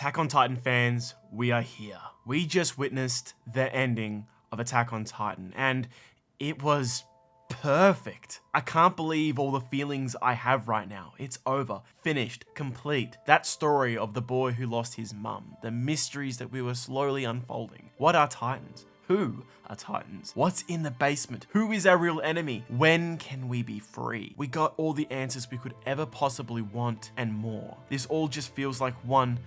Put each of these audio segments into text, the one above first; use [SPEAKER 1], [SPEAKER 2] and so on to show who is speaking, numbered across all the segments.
[SPEAKER 1] Attack on Titan fans, we are here. We just witnessed the ending of Attack on Titan, and it was perfect. I can't believe all the feelings I have right now. It's over, finished, complete. That story of the boy who lost his mum, the mysteries that we were slowly unfolding. What are Titans? Who are Titans? What's in the basement? Who is our real enemy? When can we be free? We got all the answers we could ever possibly want and more. This all just feels like one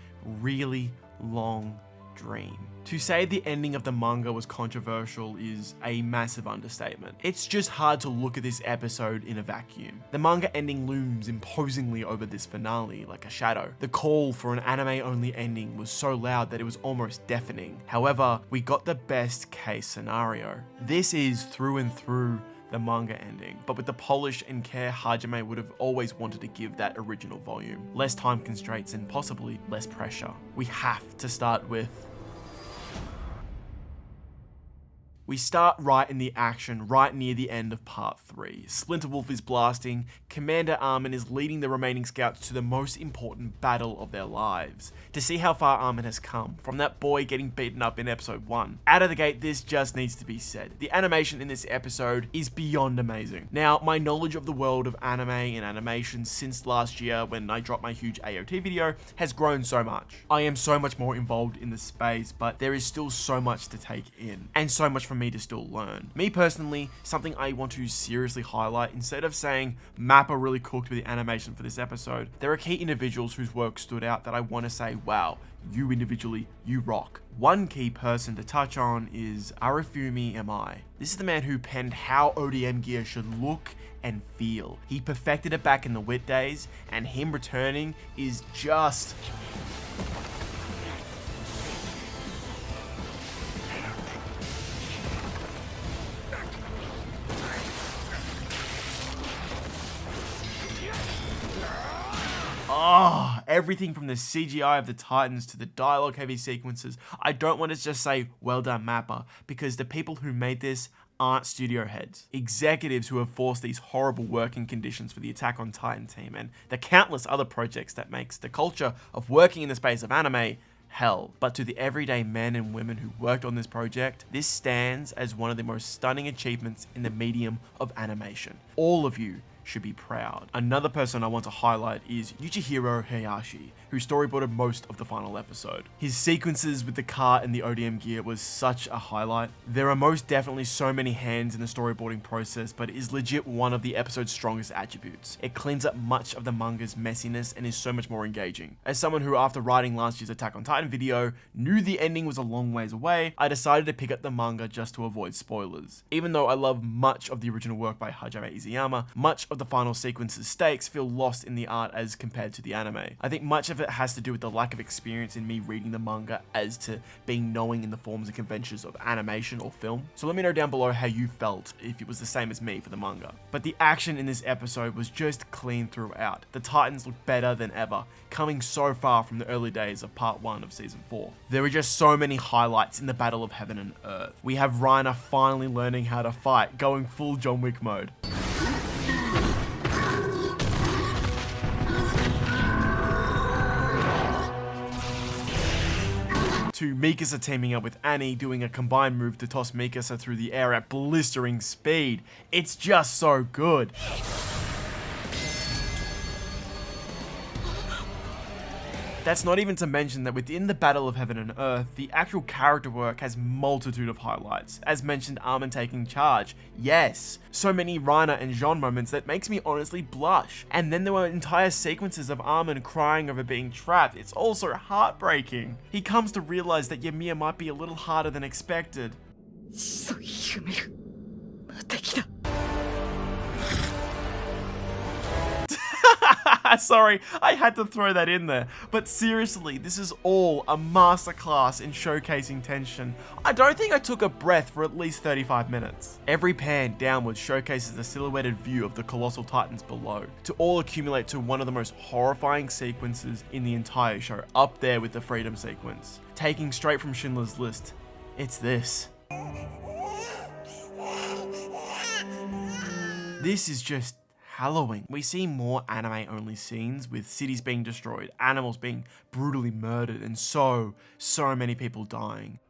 [SPEAKER 1] really long dream. To say the ending of the manga was controversial is a massive understatement. It's just hard to look at this episode in a vacuum. The manga ending looms imposingly over this finale like a shadow. The call for an anime-only ending was so loud that it was almost deafening. However, we got the best case scenario. This is through and through the manga ending, but with the polish and care Hajime would have always wanted to give that original volume. Less time constraints and possibly less pressure. We have to start with... We start right in the action, right near the end of part 3. Splinter Wolf is blasting, Commander Armin is leading the remaining scouts to the most important battle of their lives. To see how far Armin has come, from that boy getting beaten up in episode 1. Out of the gate, this just needs to be said. The animation in this episode is beyond amazing. Now, my knowledge of the world of anime and animation since last year when I dropped my huge AOT video has grown so much. I am so much more involved in the space, but there is still so much to take in, and so much for me to still learn. Me personally, something I want to seriously highlight, instead of saying Mappa really cooked with the animation for this episode, there are key individuals whose work stood out that I want to say, wow, you individually, you rock. One key person to touch on is Arifumi Mi. This is the man who penned how ODM gear should look and feel. He perfected it back in the Wit days, and him returning is just... Oh, everything from the CGI of the Titans to the dialogue heavy sequences. I don't want to just say, well done Mappa, because the people who made this aren't studio heads. Executives who have forced these horrible working conditions for the Attack on Titan team and the countless other projects that makes the culture of working in the space of anime hell. But to the everyday men and women who worked on this project, this stands as one of the most stunning achievements in the medium of animation. All of you should be proud. Another person I want to highlight is Yuchihiro Hayashi, who storyboarded most of the final episode. His sequences with the car and the ODM gear was such a highlight. There are most definitely so many hands in the storyboarding process, but it is legit one of the episode's strongest attributes. It cleans up much of the manga's messiness and is so much more engaging. As someone who, after writing last year's Attack on Titan video, knew the ending was a long ways away, I decided to pick up the manga just to avoid spoilers. Even though I love much of the original work by Hajime Izuyama, much of the final sequence's stakes feel lost in the art as compared to the anime. I think much of it has to do with the lack of experience in me reading the manga as to being knowing in the forms and conventions of animation or film. So let me know down below how you felt, if it was the same as me for the manga. But the action in this episode was just clean throughout. The Titans look better than ever, coming so far from the early days of part 1 of season 4. There were just so many highlights in the Battle of Heaven and Earth. We have Reiner finally learning how to fight, going full John Wick mode. To Mikasa teaming up with Annie, doing a combined move to toss Mikasa through the air at blistering speed. It's just so good. That's not even to mention that within the Battle of Heaven and Earth, the actual character work has multitude of highlights. As mentioned, Armin taking charge. Yes, so many Reiner and Jean moments that makes me honestly blush. And then there were entire sequences of Armin crying over being trapped. It's also heartbreaking. He comes to realize that Ymir might be a little harder than expected. Sorry, I had to throw that in there. But seriously, this is all a masterclass in showcasing tension. I don't think I took a breath for at least 35 minutes. Every pan downwards showcases the silhouetted view of the colossal titans below, to all accumulate to one of the most horrifying sequences in the entire show, up there with the freedom sequence. Taking straight from Schindler's List, it's this. This is just harrowing. We see more anime-only scenes with cities being destroyed, animals being brutally murdered, and so many people dying.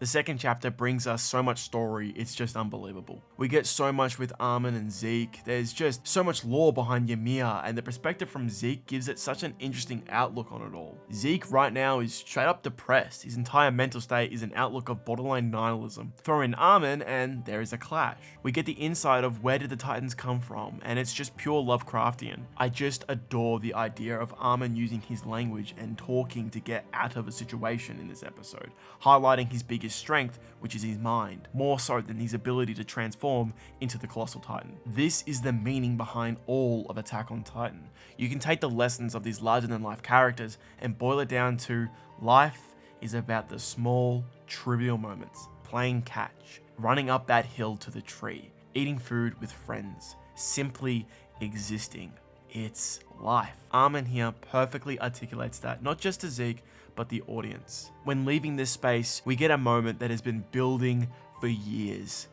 [SPEAKER 1] The second chapter brings us so much story, it's just unbelievable. We get so much with Armin and Zeke, there's just so much lore behind Ymir, and the perspective from Zeke gives it such an interesting outlook on it all. Zeke right now is straight up depressed, his entire mental state is an outlook of borderline nihilism. Throw in Armin and there is a clash. We get the insight of where did the Titans come from, and it's just pure Lovecraftian. I just adore the idea of Armin using his language and talking to get out of a situation in this episode, highlighting his biggest strength, which is his mind, more so than his ability to transform into the Colossal Titan. This is the meaning behind all of Attack on Titan. You can take the lessons of these larger-than-life characters and boil it down to life is about the small, trivial moments, playing catch, running up that hill to the tree, eating food with friends, simply existing. It's life. Armin here perfectly articulates that, not just to Zeke, but the audience. When leaving this space, we get a moment that has been building for years.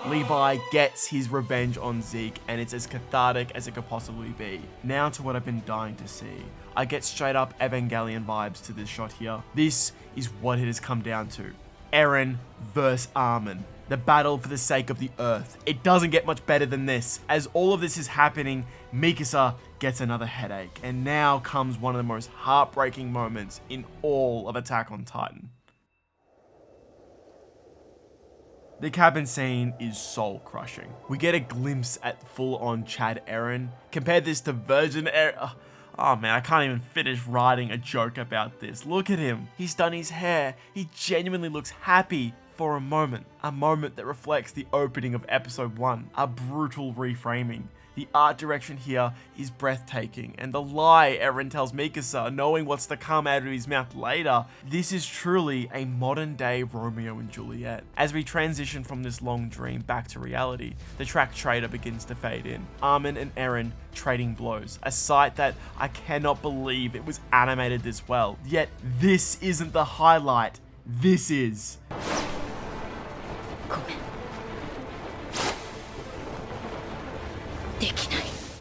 [SPEAKER 1] Levi gets his revenge on Zeke, and it's as cathartic as it could possibly be. Now to what I've been dying to see. I get straight up Evangelion vibes to this shot here. This is what it has come down to. Eren versus Armin. The battle for the sake of the Earth. It doesn't get much better than this. As all of this is happening, Mikasa gets another headache, and now comes one of the most heartbreaking moments in all of Attack on Titan. The cabin scene is soul-crushing. We get a glimpse at full-on Chad Eren. Compare this to Virgin Eren. Oh man, I can't even finish writing a joke about this. Look at him. He's done his hair. He genuinely looks happy for a moment that reflects the opening of episode 1, a brutal reframing. The art direction here is breathtaking, and the lie Eren tells Mikasa, knowing what's to come out of his mouth later, this is truly a modern day Romeo and Juliet. As we transition from this long dream back to reality, the track Trader begins to fade in. Armin and Eren trading blows, a sight that I cannot believe it was animated this well. Yet this isn't the highlight, this is.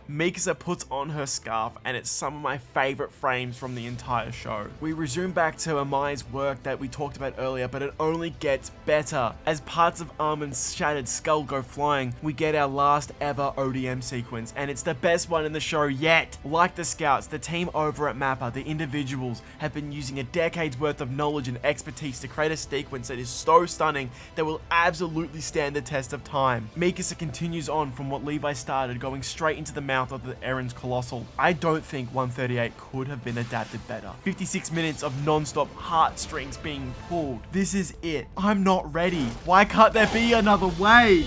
[SPEAKER 1] Mikasa puts on her scarf, and it's some of my favorite frames from the entire show. We resume back to Amai's work that we talked about earlier, but it only gets better. As parts of Armin's shattered skull go flying, we get our last ever ODM sequence, and it's the best one in the show yet. Like the scouts, the team over at Mappa, the individuals, have been using a decade's worth of knowledge and expertise to create a sequence that is so stunning that will absolutely stand the test of time. Mikasa continues on from what Levi started, going straight into the mouth of the Eren's Colossal. I don't think 138 could have been adapted better. 56 minutes of non-stop heartstrings being pulled. This is it. I'm not ready. Why can't there be another way?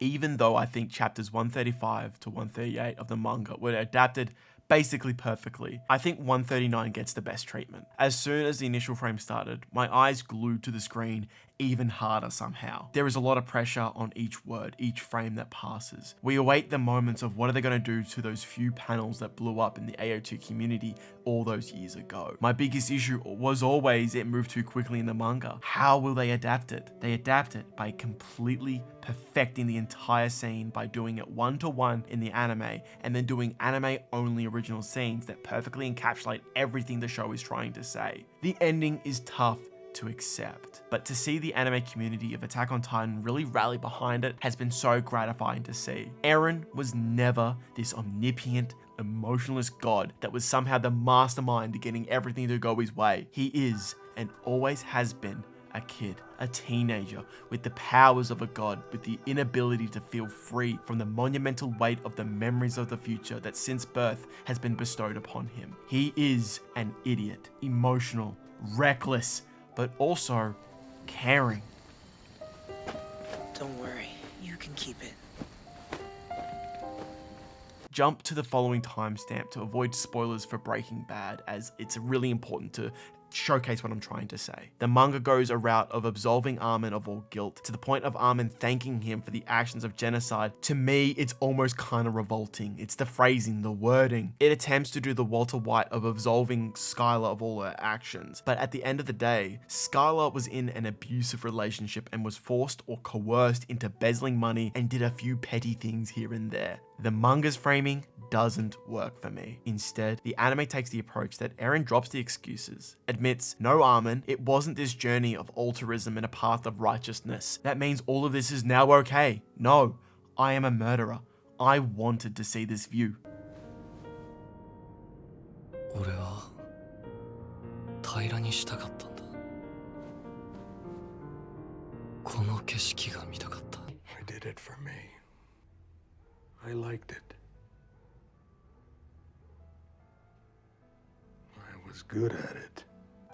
[SPEAKER 1] Even though I think chapters 135 to 138 of the manga were adapted basically perfectly, I think 139 gets the best treatment. As soon as the initial frame started, my eyes glued to the screen even harder somehow. There is a lot of pressure on each word, each frame that passes. We await the moments of what are they going to do to those few panels that blew up in the AO2 community all those years ago. My biggest issue was always it moved too quickly in the manga. How will they adapt it? They adapt it by completely perfecting the entire scene by doing it one-to-one in the anime, and then doing anime-only original scenes that perfectly encapsulate everything the show is trying to say. The ending is tough to accept, but to see the anime community of Attack on Titan really rally behind it has been so gratifying to see. Eren was never this omnipotent, emotionless god that was somehow the mastermind to getting everything to go his way. He is, and always has been, a kid, a teenager, with the powers of a god, with the inability to feel free from the monumental weight of the memories of the future that since birth has been bestowed upon him. He is an idiot, emotional, reckless, but also caring.
[SPEAKER 2] Don't worry, you can keep it.
[SPEAKER 1] Jump to the following timestamp to avoid spoilers for Breaking Bad, as it's really important to showcase what I'm trying to say. The manga goes a route of absolving Armin of all guilt, to the point of Armin thanking him for the actions of genocide. To me, it's almost kind of revolting. It's the phrasing, the wording. It attempts to do the Walter White of absolving Skylar of all her actions. But at the end of the day, Skylar was in an abusive relationship and was forced or coerced into embezzling money and did a few petty things here and there. The manga's framing doesn't work for me. Instead, the anime takes the approach that Eren drops the excuses, admits, no Armin, it wasn't this journey of altruism and a path of righteousness. That means all of this is now okay. No, I am a murderer. I wanted to see this view.
[SPEAKER 2] 俺は平らにしたかったんだ。この景色が見たかった。
[SPEAKER 3] I did it for me. I liked it. I was good at it.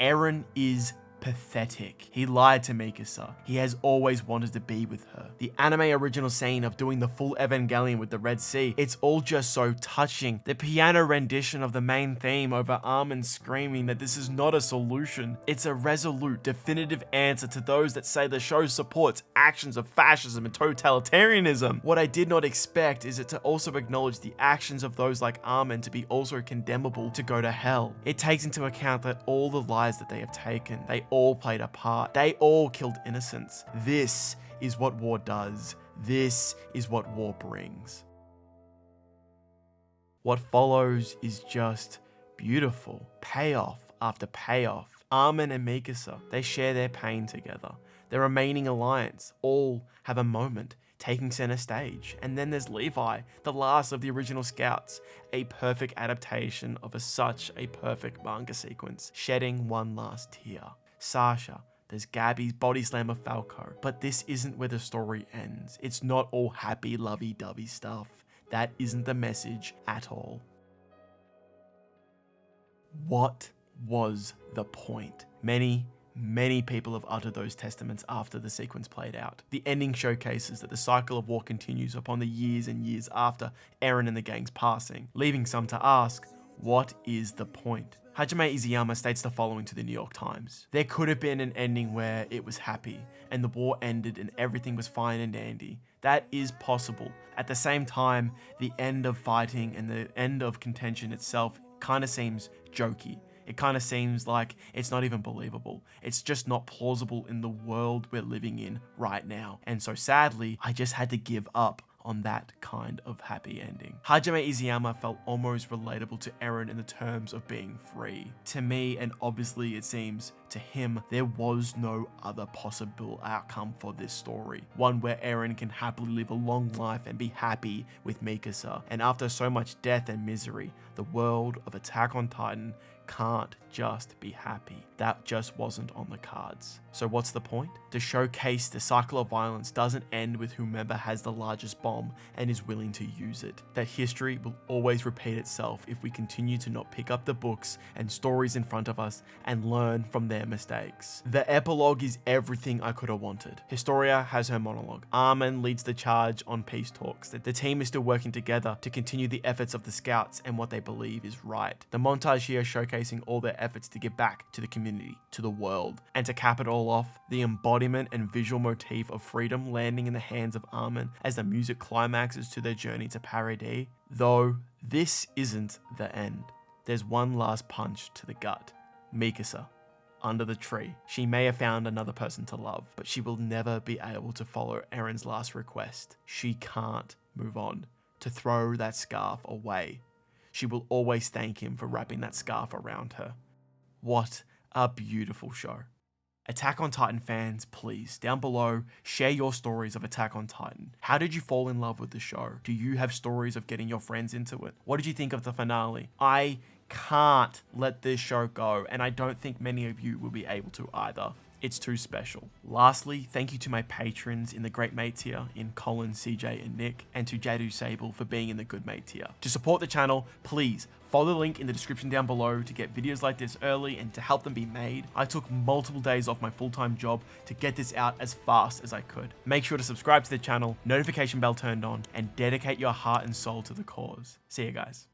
[SPEAKER 1] Eren is pathetic. He lied to Mikasa. He has always wanted to be with her. The anime original scene of doing the full Evangelion with the Red Sea, it's all just so touching. The piano rendition of the main theme over Armin screaming that this is not a solution. It's a resolute, definitive answer to those that say the show supports actions of fascism and totalitarianism. What I did not expect is it to also acknowledge the actions of those like Armin to be also condemnable to go to hell. It takes into account that all the lives that they have taken, they all played a part. They all killed innocents. This is what war does. This is what war brings. What follows is just beautiful. Payoff after payoff. Armin and Mikasa, they share their pain together. The remaining alliance all have a moment, taking center stage. And then there's Levi, the last of the original scouts, a perfect adaptation of such a perfect manga sequence, shedding one last tear. Sasha, there's Gabby's body slam of Falco, but this isn't where the story ends. It's not all happy lovey-dovey stuff. That isn't the message at all. What was the point? Many people have uttered those testaments after the sequence played out. The ending showcases that the cycle of war continues upon the years and years after Eren and the gang's passing, leaving some to ask, what is the point? Hajime Izuyama states the following to the New York Times. There could have been an ending where it was happy, and the war ended and everything was fine and dandy. That is possible. At the same time, the end of fighting and the end of contention itself kind of seems jokey. It kind of seems like it's not even believable. It's just not plausible in the world we're living in right now. And so sadly, I just had to give up on that kind of happy ending. Hajime Izuyama felt almost relatable to Eren in the terms of being free. To me, and obviously it seems to him, there was no other possible outcome for this story. One where Eren can happily live a long life and be happy with Mikasa. And after so much death and misery, the world of Attack on Titan can't just be happy. That just wasn't on the cards. So what's the point? To showcase the cycle of violence doesn't end with whomever has the largest bomb and is willing to use it. That history will always repeat itself if we continue to not pick up the books and stories in front of us and learn from their mistakes. The epilogue is everything I could have wanted. Historia has her monologue. Armin leads the charge on peace talks. That the team is still working together to continue the efforts of the scouts and what they believe is right. The montage here showcasing all their efforts to give back to the community, to the world. And to cap it all off, the embodiment and visual motif of freedom landing in the hands of Armin as the music climaxes to their journey to Paradis. Though this isn't the end. There's one last punch to the gut. Mikasa, under the tree. She may have found another person to love, but she will never be able to follow Eren's last request. She can't move on, to throw that scarf away. She will always thank him for wrapping that scarf around her. What a beautiful show. Attack on Titan fans, please, down below, share your stories of Attack on Titan. How did you fall in love with the show? Do you have stories of getting your friends into it? What did you think of the finale? I can't let this show go, and I don't think many of you will be able to either. It's too special. Lastly, thank you to my patrons in the Great Mate tier in Colin, CJ, and Nick, and to Jadu Sable for being in the Good Mate tier. To support the channel, please follow the link in the description down below to get videos like this early and to help them be made. I took multiple days off my full-time job to get this out as fast as I could. Make sure to subscribe to the channel, notification bell turned on, and dedicate your heart and soul to the cause. See you guys.